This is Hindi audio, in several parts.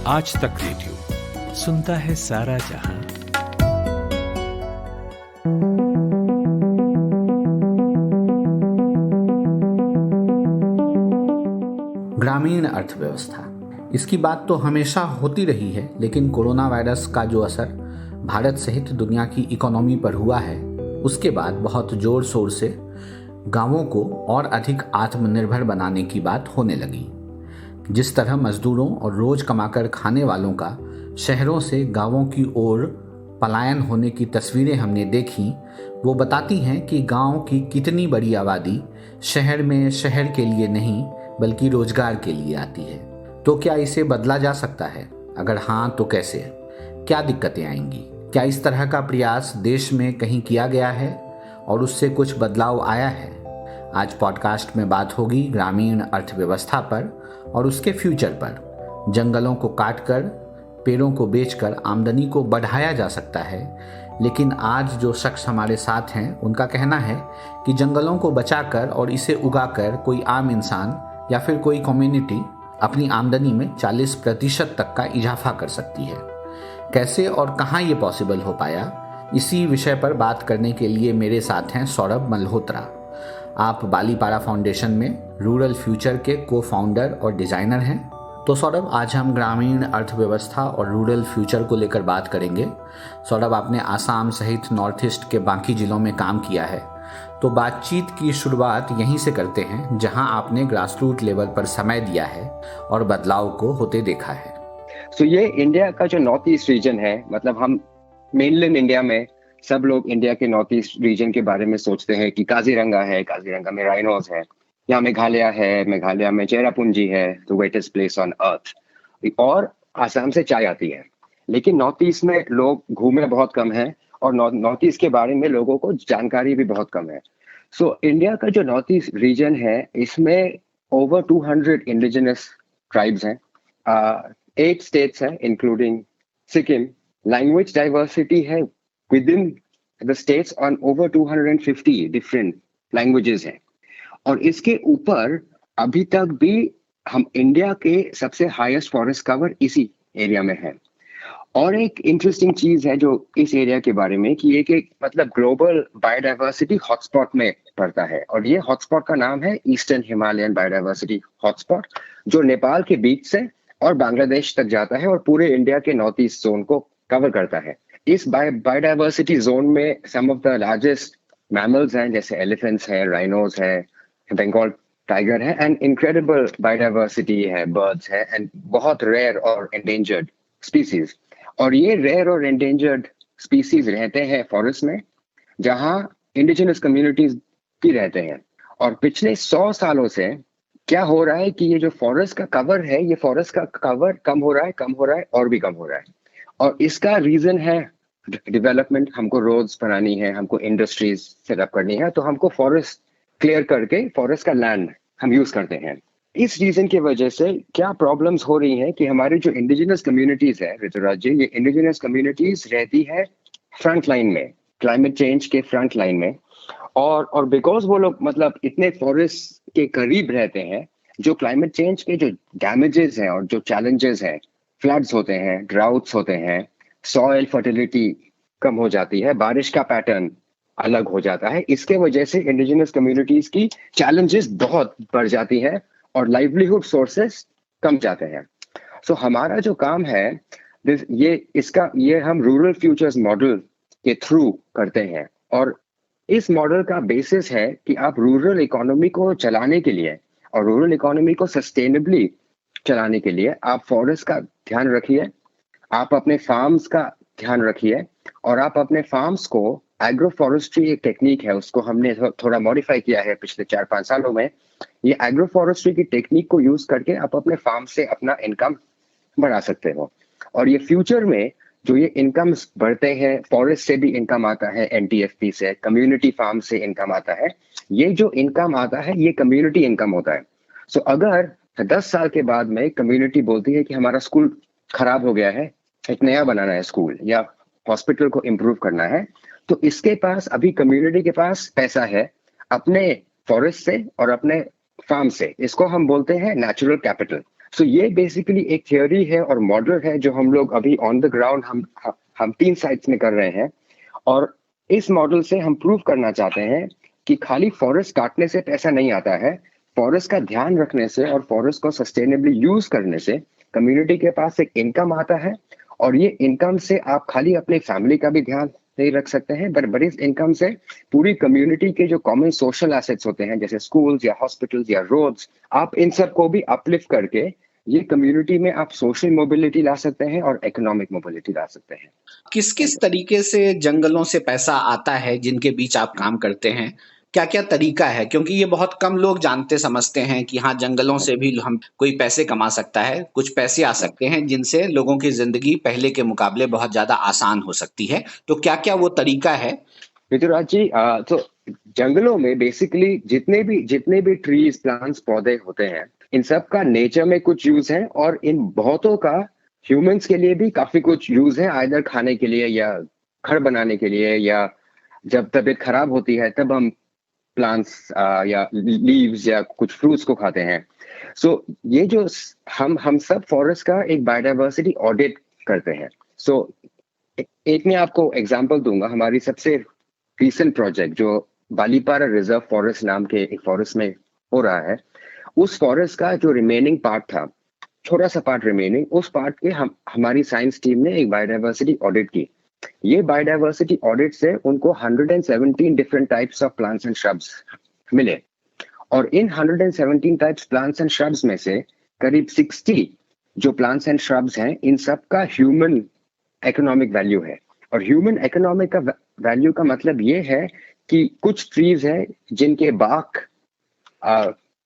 आज तक रेडियो सुनता है सारा जहां। ग्रामीण अर्थव्यवस्था, इसकी बात तो हमेशा होती रही है, लेकिन कोरोना वायरस का जो असर भारत सहित दुनिया की इकोनॉमी पर हुआ है, उसके बाद बहुत जोर शोर से गांवों को और अधिक आत्मनिर्भर बनाने की बात होने लगी। जिस तरह मजदूरों और रोज कमाकर खाने वालों का शहरों से गांवों की ओर पलायन होने की तस्वीरें हमने देखी, वो बताती हैं कि गांव की कितनी बड़ी आबादी शहर में शहर के लिए नहीं बल्कि रोजगार के लिए आती है। तो क्या इसे बदला जा सकता है? अगर हाँ तो कैसे? क्या दिक्कतें आएंगी? क्या इस तरह का प्रयास देश में कहीं किया गया है और उससे कुछ बदलाव आया है? आज पॉडकास्ट में बात होगी ग्रामीण अर्थव्यवस्था पर और उसके फ्यूचर पर। जंगलों को काटकर, पेड़ों को बेचकर आमदनी को बढ़ाया जा सकता है, लेकिन आज जो शख्स हमारे साथ हैं उनका कहना है कि जंगलों को बचाकर और इसे उगाकर कोई आम इंसान या फिर कोई कम्युनिटी अपनी आमदनी में 40% तक का इजाफा कर सकती है। कैसे और कहाँ ये पॉसिबल हो पाया, इसी विषय पर बात करने के लिए मेरे साथ हैं सौरभ मल्होत्रा। आप बालीपाड़ा फाउंडेशन में रूरल फ्यूचर के को फाउंडर और डिजाइनर हैं। तो सौरभ, आज हम ग्रामीण अर्थव्यवस्था और रूरल फ्यूचर को लेकर बात करेंगे। सौरभ, आपने आसाम सहित नॉर्थ ईस्ट के बाकी जिलों में काम किया है, तो बातचीत की शुरुआत यहीं से करते हैं जहां आपने ग्रासरूट लेवल पर समय दिया है और बदलाव को होते देखा है। ये इंडिया का जो नॉर्थ ईस्ट रीजन है, मतलब हम मेनलैंड इंडिया में सब लोग इंडिया के नॉर्थ ईस्ट रीजन के बारे में सोचते हैं कि काजीरंगा है, काजीरंगा में राइनोज है, यहाँ मेघालय है, मेघालय में चेरापूंजी है, the wettest place on earth, और आसाम से चाय आती है। लेकिन नॉर्थ ईस्ट में लोग घूमे बहुत कम है और नॉर्थ ईस्ट के बारे में लोगों को जानकारी भी बहुत कम है। इंडिया का जो नॉर्थ ईस्ट रीजन है, इसमें ओवर 200 इंडिजिनस ट्राइब्स हैं, 8 स्टेट्स हैं इंक्लूडिंग सिक्किम। लैंग्वेज डाइवर्सिटी है within the states on over 250 different languages हैं। और इसके ऊपर अभी तक भी हम इंडिया के सबसे हाईएस्ट फॉरेस्ट कवर इसी एरिया में है। और एक इंटरेस्टिंग चीज है जो इस एरिया के बारे में कि एक मतलब ग्लोबल बायोडाइवर्सिटी हॉटस्पॉट में पड़ता है, और ये हॉटस्पॉट का नाम है ईस्टर्न हिमालयन बायोडाइवर्सिटी हॉटस्पॉट, जो नेपाल के बीच से और बांग्लादेश तक जाता है और पूरे इंडिया के नॉर्थ ईस्ट जोन को कवर करता है। इस बायोडाइवर्सिटी जोन में सम ऑफ द लार्जेस्ट मैमल्स हैं, जैसे एलिफेंट्स है, राइनोज है, बंगाल टाइगर है, एंड इनक्रेडिबल बायोडाइवर्सिटी है, बर्ड्स है, एंड बहुत रेयर और एंडेंजर्ड स्पीसीज। और ये रेयर और एंडेंजर्ड स्पीसीज रहते हैं फॉरेस्ट में, जहां इंडिजिनस कम्युनिटीज भी रहते हैं। और पिछले 100 सालों से क्या हो रहा है कि ये जो फॉरेस्ट का कवर है, ये फॉरेस्ट का कवर कम हो रहा है और भी कम हो रहा है। और इसका रीजन है डेवलपमेंट। हमको रोड्स बनानी है, हमको इंडस्ट्रीज सेटअप करनी है, तो हमको फॉरेस्ट क्लियर करके फॉरेस्ट का लैंड हम यूज करते हैं। इस रीजन की वजह से क्या प्रॉब्लम्स हो रही हैं कि हमारी जो इंडिजिनस कम्युनिटीज है ऋतुराज जी, ये इंडिजिनस कम्युनिटीज रहती है फ्रंट लाइन में, क्लाइमेट चेंज के फ्रंट लाइन में। और बिकॉज वो लोग मतलब इतने फॉरेस्ट के करीब रहते हैं, जो क्लाइमेट चेंज के जो डैमेजेस हैं और जो चैलेंजेस हैं, फ्लड्स होते हैं, ड्राउट्स होते हैं, सॉइल फर्टिलिटी कम हो जाती है, बारिश का पैटर्न अलग हो जाता है, इसके वजह से इंडिजिनस कम्युनिटीज की चैलेंजेस बहुत बढ़ जाती है और लाइवलीहुड सोर्सेस कम जाते हैं। हमारा जो काम है ये हम रूरल फ्यूचर्स मॉडल के थ्रू करते हैं। और इस मॉडल का बेसिस है कि आप रूरल इकोनॉमी को चलाने के लिए और रूरल इकोनॉमी को सस्टेनेबली चलाने के लिए आप फॉरेस्ट का ध्यान रखिए, आप अपने फार्म्स का ध्यान रखिए, और आप अपने फार्म्स को एग्रो फॉरेस्ट्री एक टेक्निक है, उसको हमने थोड़ा मॉडिफाई किया है पिछले 4-5 सालों में। ये एग्रो फॉरेस्ट्री की टेक्निक को यूज करके आप अपने फार्म से अपना इनकम बढ़ा सकते हो। और ये फ्यूचर में जो ये इनकम्स बढ़ते हैं, फॉरेस्ट से भी इनकम आता है, एनटीएफपी से, कम्युनिटी फार्म से इनकम आता है, ये जो इनकम आता है ये कम्युनिटी इनकम होता है। अगर 10 साल के बाद में कम्युनिटी बोलती है कि हमारा स्कूल खराब हो गया है, एक नया बनाना है स्कूल, या हॉस्पिटल को इम्प्रूव करना है, तो इसके पास अभी कम्युनिटी के पास पैसा है अपने फॉरेस्ट से और अपने फार्म से, इसको हम बोलते हैं नेचुरल कैपिटल। सो ये बेसिकली एक थियोरी है और मॉडल है जो हम लोग अभी ऑन द ग्राउंड हम 3 साइट्स में कर रहे हैं। और इस मॉडल से हम प्रूव करना चाहते हैं कि खाली फॉरेस्ट काटने से पैसा नहीं आता है, फॉरेस्ट का ध्यान रखने से और फॉरेस्ट को सस्टेनेबली यूज करने से कम्युनिटी के पास एक इनकम आता है। और ये इनकम से आप खाली अपने फैमिली का भी ध्यान नहीं रख सकते हैं, बट इस इनकम से पूरी कम्युनिटी के जो कॉमन सोशल एसेट्स होते हैं जैसे स्कूल्स या हॉस्पिटल्स या रोड्स, आप इन सब को भी अपलिफ्ट करके ये कम्युनिटी में आप सोशल मोबिलिटी ला सकते हैं और इकोनॉमिक मोबिलिटी ला सकते हैं। किस किस तरीके से जंगलों से पैसा आता है जिनके बीच आप काम करते हैं? क्या क्या तरीका है? क्योंकि ये बहुत कम लोग जानते समझते हैं कि हाँ, जंगलों से भी हम कोई पैसे कमा सकता है, कुछ पैसे आ सकते हैं जिनसे लोगों की जिंदगी पहले के मुकाबले बहुत ज्यादा आसान हो सकती है। तो क्या क्या वो तरीका है? ऋतुराज जी, तो जंगलों में बेसिकली जितने भी ट्रीज, प्लांट्स, पौधे होते हैं, इन सब का नेचर में कुछ यूज है और इन बहुतों का ह्यूमंस के लिए भी काफी कुछ यूज है, आइदर खाने के लिए या घर बनाने के लिए, या जब तबीयत खराब होती है तब हम प्लांट्स या लीव्स या कुछ फ्रूट्स को खाते हैं। सो ये जो हम सब फॉरेस्ट का एक बायोडाइवर्सिटी ऑडिट करते हैं। सो एक मैं आपको एग्जांपल दूंगा, हमारी सबसे रीसेंट प्रोजेक्ट जो बालीपारा रिजर्व फॉरेस्ट नाम के एक फॉरेस्ट में हो रहा है, उस फॉरेस्ट का जो रिमेनिंग पार्ट था, छोटा सा पार्ट रिमेनिंग, उस पार्ट के हमारी साइंस टीम ने एक बायोडाइवर्सिटी ऑडिट की। ये बायोडाइवर्सिटी ऑडिट से उनको 117 different types of plants and shrubs मिले और इन 117 टाइप्स प्लांट्स एंड श्रब्स में से करीब 60 जो प्लांट्स एंड श्रब्स हैं, इन सब का ह्यूमन इकोनॉमिक वैल्यू है। और ह्यूमन इकोनॉमिक का वैल्यू का मतलब ये है कि कुछ ट्रीज है जिनके बाक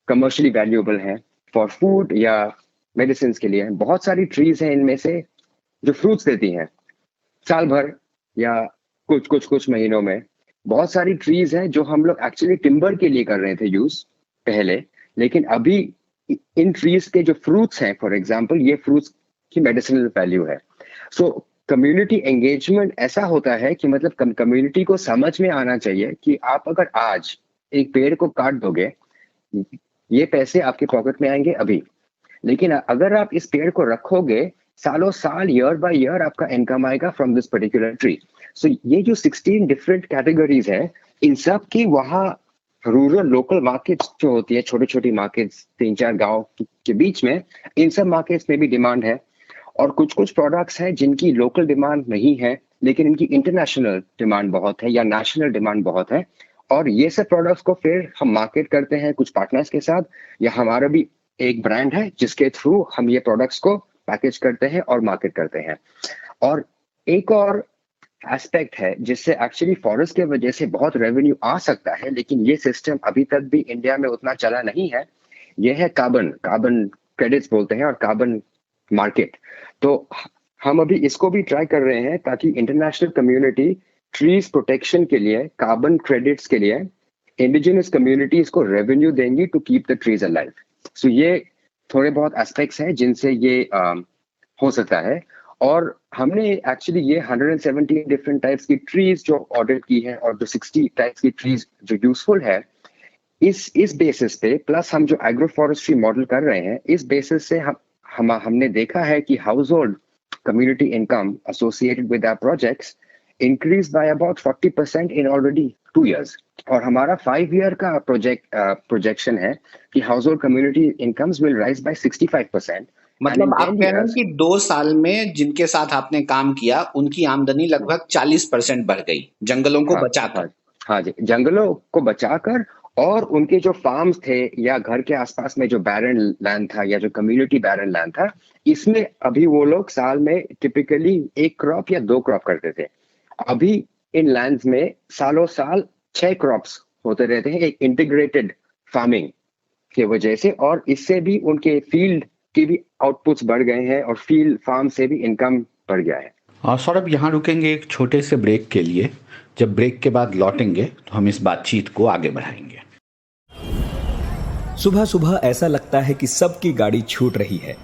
कमर्शियली वैल्यूएबल हैं फॉर फूड या मेडिसिन के लिए। बहुत सारी ट्रीज हैं इनमें से जो फ्रूट्स देती हैं साल भर या कुछ महीनों में। बहुत सारी ट्रीज हैं जो हम लोग एक्चुअली टिम्बर के लिए कर रहे थे यूज पहले, लेकिन अभी इन ट्रीज के जो फ्रूट्स हैं, फॉर एग्जांपल, ये फ्रूट्स की मेडिसिनल वैल्यू है। सो कम्युनिटी एंगेजमेंट ऐसा होता है कि मतलब कम्युनिटी को समझ में आना चाहिए कि आप अगर आज एक पेड़ को काट दोगे, ये पैसे आपके पॉकेट में आएंगे अभी, लेकिन अगर आप इस पेड़ को रखोगे, सालों साल, ईयर बाय ईयर आपका इनकम आएगा फ्रॉम दिस पर्टिकुलर ट्री। सो ये जो 16 डिफरेंट कैटेगरीज है, इन सब की वहाँ रूरल लोकल मार्केट्स जो होती है, छोटी छोटी मार्केट्स 3-4 गांव के बीच में, इन सब मार्केट्स में भी डिमांड है। और कुछ प्रोडक्ट्स हैं जिनकी लोकल डिमांड नहीं है लेकिन इनकी इंटरनेशनल डिमांड बहुत है या नेशनल डिमांड बहुत है। और ये सब प्रोडक्ट्स को फिर हम मार्केट करते हैं कुछ पार्टनर्स के साथ, या हमारा भी एक ब्रांड है जिसके थ्रू हम ये प्रोडक्ट्स को पैकेज करते हैं और मार्केट करते हैं। और एक और एस्पेक्ट है जिससे एक्चुअली फॉरेस्ट के वजह से बहुत रेवेन्यू आ सकता है, लेकिन ये सिस्टम अभी तक भी इंडिया में उतना चला नहीं है, ये है कार्बन क्रेडिट्स बोलते हैं और कार्बन मार्केट। तो हम अभी इसको भी ट्राई कर रहे हैं ताकि इंटरनेशनल कम्युनिटी ट्रीज प्रोटेक्शन के लिए, कार्बन क्रेडिट्स के लिए इंडिजिनस कम्युनिटीज को रेवेन्यू देंगी to keep the trees alive. So ये थोड़े बहुत एस्पेक्ट्स हैं जिनसे ये हो सकता है। और हमने एक्चुअली ये 117 डिफरेंट टाइप्स की ट्रीज जो ऑर्डर की है और जो 60 टाइप्स की ट्रीज जो यूजफुल है, इस बेसिस पे प्लस हम जो एग्रो फॉरेस्ट्री मॉडल कर रहे हैं, इस बेसिस से हमने देखा है कि household community income associated with our projects increase by about 40% in already 2 years। और हमारा 5 year का प्रोजेक्शन है कि household community incomes will rise by 65%। मतलब आप कह रहे हैं कि 2 साल में जिनके साथ आपने काम किया उनकी आमदनी लगभग 40% बढ़ गई, जंगलों को बचाकर। हाँ जी, जंगलों को बचाकर, और उनके जो फार्म्स थे या घर के आसपास में जो बैरन लैंड था या जो कम्युनिटी बैरन लैंड था, इसमें अभी वो लोग साल में टिपिकली 1 क्रॉप या 2 क्रॉप करते थे। अभी इन लैंड्स में सालों साल 6 क्रॉप्स होते रहते हैं, एक इंटीग्रेटेड फार्मिंग की वजह से। और इससे भी उनके फील्ड की भी आउटपुट्स बढ़ गए हैं और फील्ड फार्म से भी इनकम बढ़ गया है। और सौरभ, यहाँ रुकेंगे एक छोटे से ब्रेक के लिए। जब ब्रेक के बाद लौटेंगे तो हम इस बातचीत को आगे बढ़ाएंगे। सुबह सुबह ऐसा लगता है कि सबकी गाड़ी छूट रही है,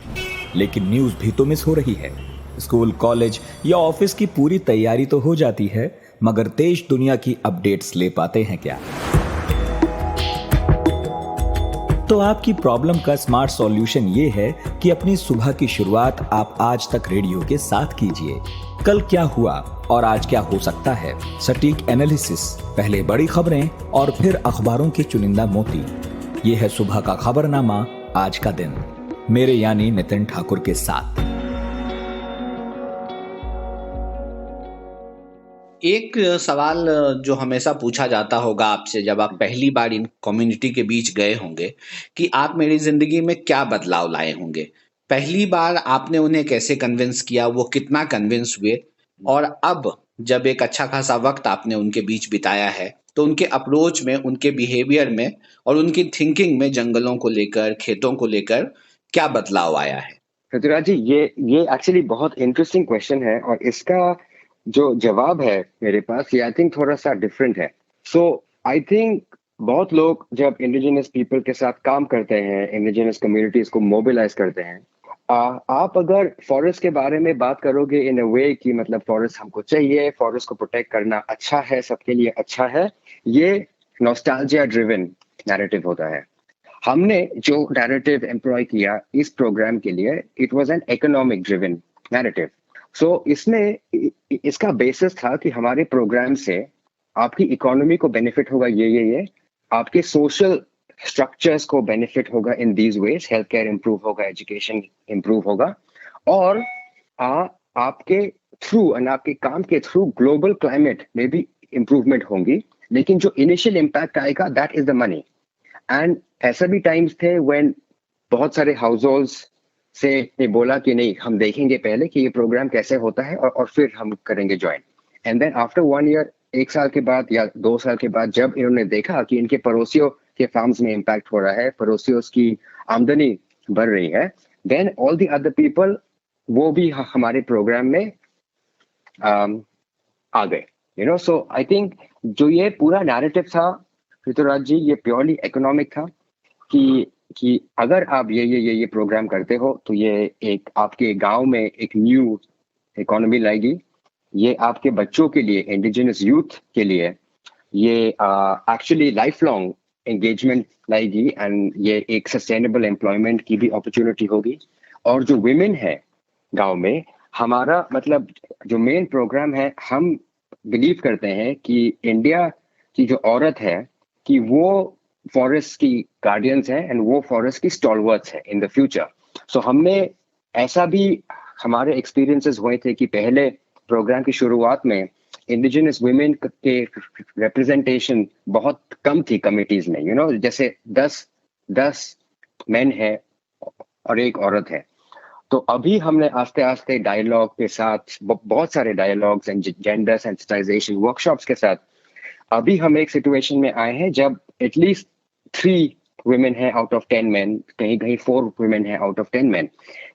लेकिन न्यूज भी तो मिस हो रही है। स्कूल, कॉलेज या ऑफिस की पूरी तैयारी तो हो जाती है, मगर देश दुनिया की अपडेट्स ले पाते हैं क्या? तो आपकी प्रॉब्लम का स्मार्ट सॉल्यूशन ये है कि अपनी सुबह की शुरुआत आप आज तक रेडियो के साथ कीजिए। कल क्या हुआ और आज क्या हो सकता है, सटीक एनालिसिस, पहले बड़ी खबरें और फिर अखबारों के चुनिंदा मोती। ये है सुबह का खबरनामा, आज का दिन, मेरे यानी नितिन ठाकुर के साथ। एक सवाल जो हमेशा पूछा जाता होगा आपसे जब आप पहली बार इन कम्युनिटी के बीच गए होंगे कि आप मेरी जिंदगी में क्या बदलाव लाए होंगे। पहली बार आपने उन्हें कैसे कन्विंस किया, वो कितना कन्विंस हुए, और अब जब एक अच्छा खासा वक्त आपने उनके बीच बिताया है तो उनके अप्रोच में, उनके बिहेवियर में और उनकी थिंकिंग में जंगलों को लेकर, खेतों को लेकर क्या बदलाव आया है? ऋतुराज जी, ये एक्चुअली बहुत इंटरेस्टिंग क्वेश्चन है और इसका जो जवाब है मेरे पास, ये आई थिंक थोड़ा सा डिफरेंट है। सो आई थिंक बहुत लोग जब इंडिजिनस पीपल के साथ काम करते हैं, इंडिजिनस कम्युनिटीज को मोबिलाइज करते हैं, आप अगर फॉरेस्ट के बारे में बात करोगे इन अ वे कि मतलब फॉरेस्ट हमको चाहिए, फॉरेस्ट को प्रोटेक्ट करना अच्छा है, सबके लिए अच्छा है, ये नॉस्टैल्जिया ड्रिवन नैरेटिव होता है। हमने जो नैरेटिव एम्प्लॉय किया इस प्रोग्राम के लिए, it was an economic driven narrative. So इसमें इसका बेसिस था कि हमारे प्रोग्राम से आपकी इकोनॉमी को बेनिफिट होगा, ये आपके सोशल स्ट्रक्चर्स को बेनिफिट होगा in these veg, health care improve होगा, एजुकेशन इंप्रूव होगा, और आपके थ्रू और आपके काम के थ्रू ग्लोबल क्लाइमेट में भी इंप्रूवमेंट होंगी। लेकिन जो इनिशियल इम्पैक्ट आएगा that is the money. And ऐसा भी टाइम्स थे व्हेन बहुत सारे हाउस होल्ड्स से ये बोला कि नहीं, हम देखेंगे पहले कि ये प्रोग्राम कैसे होता है और फिर हम करेंगे join. And then after 1 year, 1 साल के बाद या 2 साल के बाद, जब इन्होंने देखा कि इनके पड़ोसियों के फार्म्स में इम्पैक्ट हो रहा है, पड़ोसियों की आमदनी बढ़ रही है, then all the other people वो भी हमारे प्रोग्राम में आ गए, you know. So I think जो ये पूरा नैरेटिव था ऋतुराज जी, ये प्योरली इकोनॉमिक था कि अगर आप ये प्रोग्राम करते हो तो ये एक आपके गांव में एक न्यू इकोनॉमी लाएगी, ये आपके बच्चों के लिए, इंडिजिनस यूथ के लिए ये एक्चुअली लाइफ लॉन्ग एंगेजमेंट लाएगी, एंड ये एक सस्टेनेबल एम्प्लॉयमेंट की भी अपॉर्चुनिटी होगी। और जो विमेन है गांव में, हमारा मतलब जो मेन प्रोग्राम है, हम बिलीव करते हैं कि इंडिया की जो औरत है कि वो फॉरेस्ट की गार्डियंस है एंड वो फॉरेस्ट की स्टॉलवर्ट्स है इन द फ्यूचर। सो हमने ऐसा भी हमारे एक्सपीरियंसेस हुए थे कि पहले प्रोग्राम की शुरुआत में इंडिजिनस वुमेन के रिप्रेजेंटेशन बहुत कम थी कमिटीज में, यू नो, जैसे 10 मेन है और एक औरत है। तो अभी हमने आस्ते आस्ते डायलॉग के साथ, बहुत सारे dialogues and gender sensitisation workshops के साथ, अभी हम एक सिचुएशन में आए हैं जब एटलीस्ट 3 women है आउट ऑफ 10 men, कहीं कहीं 4 women है आउट ऑफ 10 men।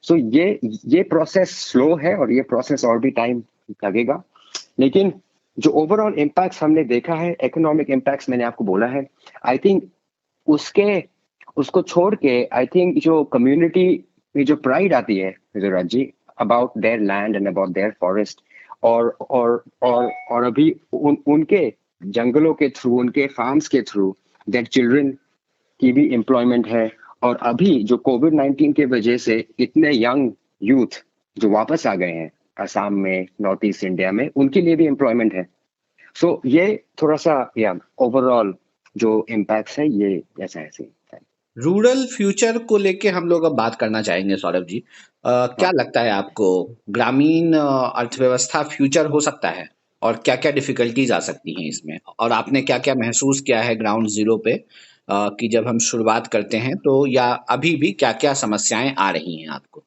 सो ये प्रोसेस स्लो है और ये प्रोसेस और भी टाइम लगेगा। लेकिन जो ओवरऑल इम्पैक्ट्स हमने देखा है, इकोनॉमिक इम्पैक्ट्स मैंने आपको बोला है, आई थिंक उसको छोड़ के आई थिंक जो कम्युनिटी में जो प्राइड आती है Rituraj ji about their land and about their forest, और अभी उनके जंगलों के थ्रू, उनके फार्म्स के थ्रू देयर चिल्ड्रन की भी एम्प्लॉयमेंट है। और अभी जो कोविड-19 के वजह से इतने यंग यूथ जो वापस आ गए हैं असम में, नॉर्थ ईस्ट इंडिया में, उनके लिए भी एम्प्लॉयमेंट है। सो ये थोड़ा सा या ओवरऑल जो इम्पैक्ट्स है ये ऐसा है। रूरल फ्यूचर को लेके हम लोग अब बात करना चाहेंगे सौरभ जी। क्या लगता है आपको, ग्रामीण अर्थव्यवस्था फ्यूचर हो सकता है और क्या क्या डिफिकल्टीज आ सकती हैं इसमें, और आपने क्या क्या महसूस किया है ग्राउंड जीरो पे कि जब हम शुरुआत करते हैं तो, या अभी भी क्या क्या समस्याएं आ रही हैं आपको?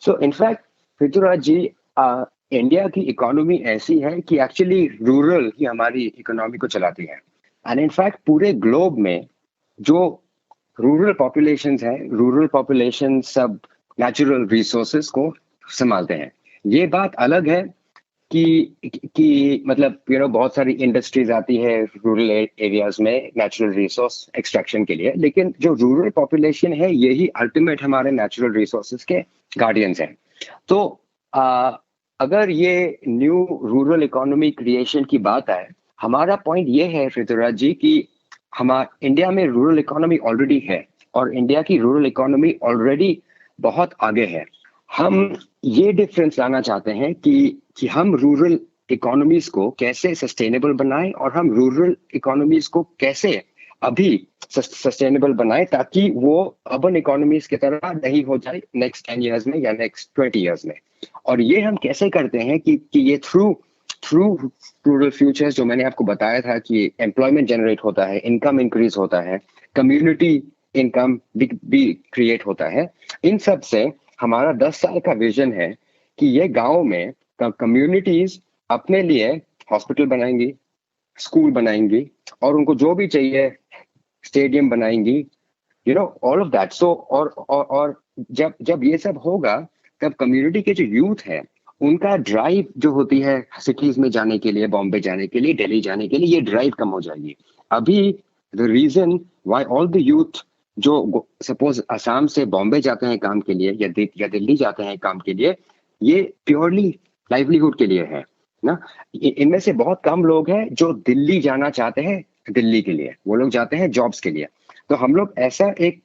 सो इनफैक्ट ऋतुराज जी, इंडिया की इकोनॉमी ऐसी है कि एक्चुअली रूरल ही हमारी इकोनॉमी को चलाती है। एंड इनफैक्ट पूरे ग्लोब में जो रूरल पॉपुलेशंस है, रूरल पॉपुलेशन सब नेचुरल रिसोर्सेज को संभालते हैं। ये बात अलग है कि मतलब यू नो बहुत सारी इंडस्ट्रीज आती है रूरल एरियाज में नेचुरल रिसोर्स एक्सट्रैक्शन के लिए, लेकिन जो रूरल पॉपुलेशन है यही अल्टीमेट हमारे नेचुरल रिसोर्सेज के गार्डियंस हैं। तो अगर ये न्यू रूरल इकोनॉमी क्रिएशन की बात आए, हमारा पॉइंट ये है ऋतुराज जी कि हमारे इंडिया में रूरल इकोनॉमी ऑलरेडी है, और इंडिया की रूरल इकोनॉमी ऑलरेडी बहुत आगे है। हम ये डिफरेंस लाना चाहते हैं कि हम रूरल इकोनॉमीज को कैसे सस्टेनेबल बनाएं और हम रूरल इकोनॉमीज को कैसे अभी सस्टेनेबल बनाएं ताकि वो अर्बन इकोनॉमीज की तरह नहीं हो जाए नेक्स्ट 10 इयर्स में या नेक्स्ट 20 इयर्स में। और ये हम कैसे करते हैं कि ये थ्रू रूरल फ्यूचर्स, जो मैंने आपको बताया था कि एम्प्लॉयमेंट जनरेट होता है, इनकम इंक्रीज होता है, कम्युनिटी इनकम भी क्रिएट होता है। इन सब से हमारा 10 साल का विजन है कि ये गांव में कम्युनिटीज अपने लिए हॉस्पिटल बनाएंगी, स्कूल बनाएंगी और उनको जो भी चाहिए स्टेडियम बनाएंगी, ऑल ऑफ दैट। सो और जब ये सब होगा तब कम्युनिटी के जो यूथ है उनका ड्राइव जो होती है सिटीज में जाने के लिए, बॉम्बे जाने के लिए, दिल्ली जाने के लिए, ये ड्राइव कम हो जाएगी। अभी the reason why all the youth जो सपोज असम से बॉम्बे जाते हैं काम के लिए या दिल्ली जाते हैं काम के लिए, ये प्योरली लाइवलीहुड के लिए है ना। इनमें से बहुत कम लोग हैं जो दिल्ली जाना चाहते हैं दिल्ली के लिए, वो लोग जाते हैं जॉब्स के लिए। तो हम लोग ऐसा एक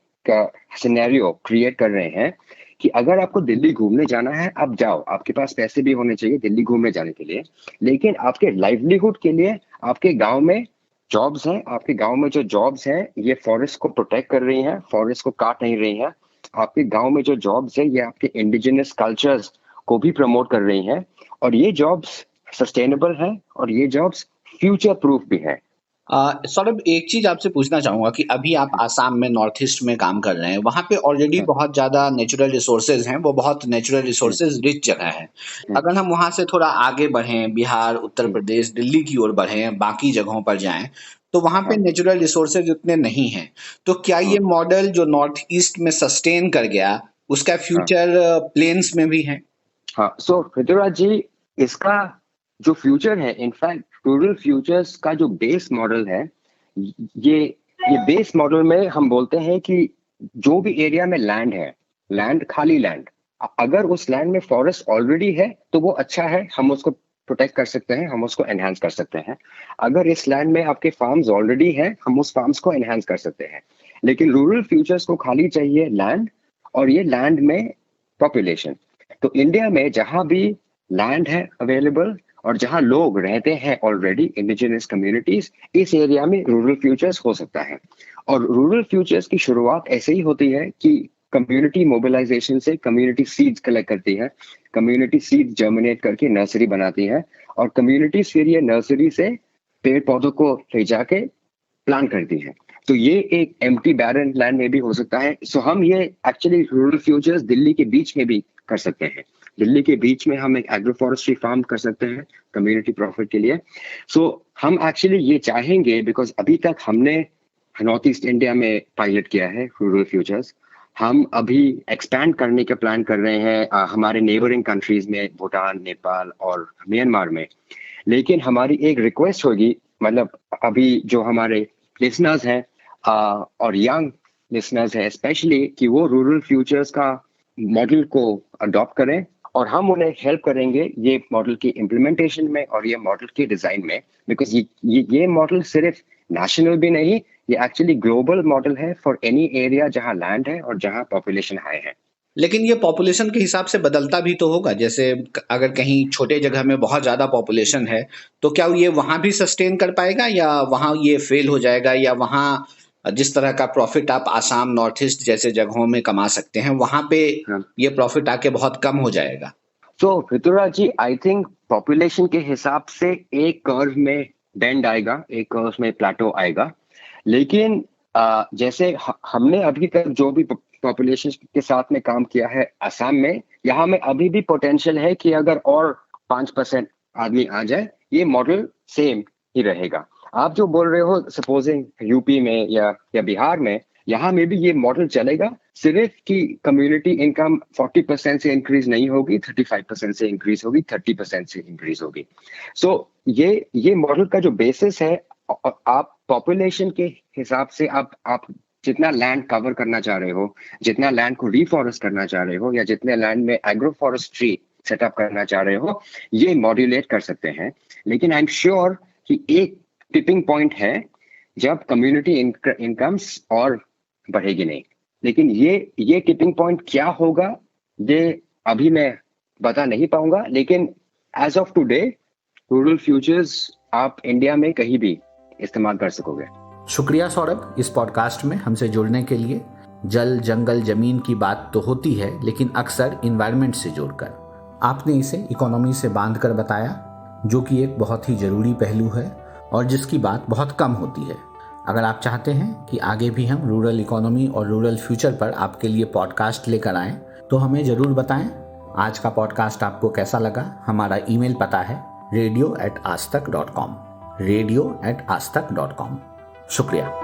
सिनेरियो क्रिएट कर रहे हैं कि अगर आपको दिल्ली घूमने जाना है, आप जाओ, आपके पास पैसे भी होने चाहिए दिल्ली घूमने जाने के लिए, लेकिन आपके लाइवलीहुड के लिए आपके गांव में जॉब्स हैं। आपके गांव में जो जॉब्स हैं ये फॉरेस्ट को प्रोटेक्ट कर रही हैं, फॉरेस्ट को काट नहीं रही हैं। आपके गांव में जो जॉब्स है ये आपके इंडिजिनस कल्चर्स को भी प्रमोट कर रही हैं और ये जॉब्स सस्टेनेबल है और ये जॉब्स फ्यूचर प्रूफ भी है। सौरभ, एक चीज आपसे पूछना चाहूंगा कि अभी आप आसाम में नॉर्थ ईस्ट में काम कर रहे हैं, वहां पे ऑलरेडी बहुत ज्यादा नेचुरल रिसोर्सेज हैं, वो बहुत नेचुरल रिसोर्सेज रिच जगह है। अगर हम वहां से थोड़ा आगे बढ़ें, बिहार, उत्तर प्रदेश, दिल्ली की ओर बढ़ें, बाकी जगहों पर जाएं, तो वहां पे नेचुरल रिसोर्सेज उतने नहीं हैं। तो क्या ये मॉडल जो नॉर्थ ईस्ट में सस्टेन कर गया, उसका फ्यूचर प्लेन्स में भी है? हाँ, सो पृथ्वीराज जी, इसका जो फ्यूचर है, इनफैक्ट रूरल फ्यूचर्स का जो बेस मॉडल है, ये बेस मॉडल में हम बोलते हैं कि जो भी एरिया में लैंड है, लैंड, खाली लैंड, अगर उस लैंड में फॉरेस्ट ऑलरेडी है तो वो अच्छा है, हम उसको प्रोटेक्ट कर सकते हैं, हम उसको एनहांस कर सकते हैं। अगर इस लैंड में आपके फार्म्स ऑलरेडी हैं, हम उस फार्म्स को एनहांस कर सकते हैं। लेकिन रूरल फ्यूचर्स को खाली चाहिए लैंड, और ये लैंड में पॉपुलेशन। तो इंडिया में जहां भी लैंड है अवेलेबल और जहां लोग रहते हैं ऑलरेडी, इंडिजिनस कम्युनिटीज, इस एरिया में रूरल फ्यूचर्स हो सकता है। और रूरल फ्यूचर्स की शुरुआत ऐसे ही होती है कि कम्युनिटी मोबिलाइजेशन से कम्युनिटी सीड्स कलेक्ट करती है, कम्युनिटी सीड्स जर्मिनेट करके नर्सरी बनाती है, और कम्युनिटी फिर ये नर्सरी से पेड़ पौधों को ले जाके प्लांट करती है। तो ये एक एम्प्टी बैरन लैंड में भी हो सकता है। सो हम ये एक्चुअली रूरल फ्यूचर्स दिल्ली के बीच में भी कर सकते हैं। दिल्ली के बीच में हम एक एग्रो फॉरेस्ट्री फार्म कर सकते हैं कम्युनिटी प्रॉफिट के लिए। सो हम एक्चुअली ये चाहेंगे, बिकॉज अभी तक हमने नॉर्थ ईस्ट इंडिया में पायलट किया है रूरल फ्यूचर्स, हम अभी एक्सपैंड करने का प्लान कर रहे हैं हमारे नेबरिंग कंट्रीज में, भूटान, नेपाल और म्यांमार में। लेकिन हमारी एक रिक्वेस्ट होगी, मतलब अभी जो हमारे लिसनर्स हैं और यंग लिसनर्स हैं स्पेशली, कि वो रूरल फ्यूचर्स का मॉडल को अडॉप्ट करें और हम उन्हें हेल्प करेंगे ये मॉडल की इम्प्लीमेंटेशन में और ये मॉडल के डिजाइन में। बिकॉज ये मॉडल सिर्फ नेशनल भी नहीं, ये एक्चुअली ग्लोबल मॉडल है फॉर एनी एरिया जहां लैंड है और जहां पॉपुलेशन हाई है। लेकिन ये पॉपुलेशन के हिसाब से बदलता भी तो होगा। जैसे अगर कहीं छोटे जगह में बहुत ज्यादा पॉपुलेशन है तो क्या ये वहां भी सस्टेन कर पाएगा, या वहां ये फेल हो जाएगा, या वहां जिस तरह का प्रॉफिट आप आसाम, नॉर्थ ईस्ट जैसे जगहों में कमा सकते हैं, वहां पे ये प्रॉफिट आके बहुत कम हो जाएगा? तो पृथ्वीराज जी, आई थिंक पॉपुलेशन के हिसाब से एक कर्व में बेंड आएगा, एक कर्व में प्लेटो आएगा। लेकिन जैसे हमने अभी तक जो भी पॉपुलेशन के साथ में काम किया है असम में, यहाँ में अभी भी पोटेंशियल है कि अगर और 5% आदमी आ जाए, ये मॉडल सेम ही रहेगा। आप जो बोल रहे हो सपोजिंग यूपी में या बिहार में, यहाँ में भी ये मॉडल चलेगा, सिर्फ कि कम्युनिटी इनकम 40% से इंक्रीज नहीं होगी, 35% से इंक्रीज होगी, 30% से इंक्रीज होगी। सो ये मॉडल का जो बेसिस है, आप पॉपुलेशन के हिसाब से आप जितना लैंड कवर करना चाह रहे हो, जितना लैंड को रिफॉरेस्ट करना चाह रहे हो, या जितने लैंड में एग्रो फॉरेस्ट्री सेटअप करना चाह रहे हो, ये मॉड्यूलेट कर सकते हैं। लेकिन आई एम श्योर कि एक टिपिंग पॉइंट है जब कम्युनिटी इनकम्स और बढ़ेगी नहीं। लेकिन ये टिपिंग पॉइंट क्या होगा ये अभी मैं बता नहीं पाऊंगा, लेकिन as of today rural futures आप इंडिया में कहीं भी इस्तेमाल कर सकोगे। शुक्रिया सौरभ, इस पॉडकास्ट में हमसे जुड़ने के लिए। जल, जंगल, जमीन की बात तो होती है, लेकिन अक्सर इन्वायरमेंट से जोड़कर आपने इसे इकोनॉमी से बांध कर बताया, जो कि एक बहुत ही जरूरी पहलू है और जिसकी बात बहुत कम होती है। अगर आप चाहते हैं कि आगे भी हम रूरल इकोनॉमी और रूरल फ्यूचर पर आपके लिए पॉडकास्ट लेकर आएं, तो हमें ज़रूर बताएं। आज का पॉडकास्ट आपको कैसा लगा? हमारा ईमेल पता है radio@aajtak.com। शुक्रिया।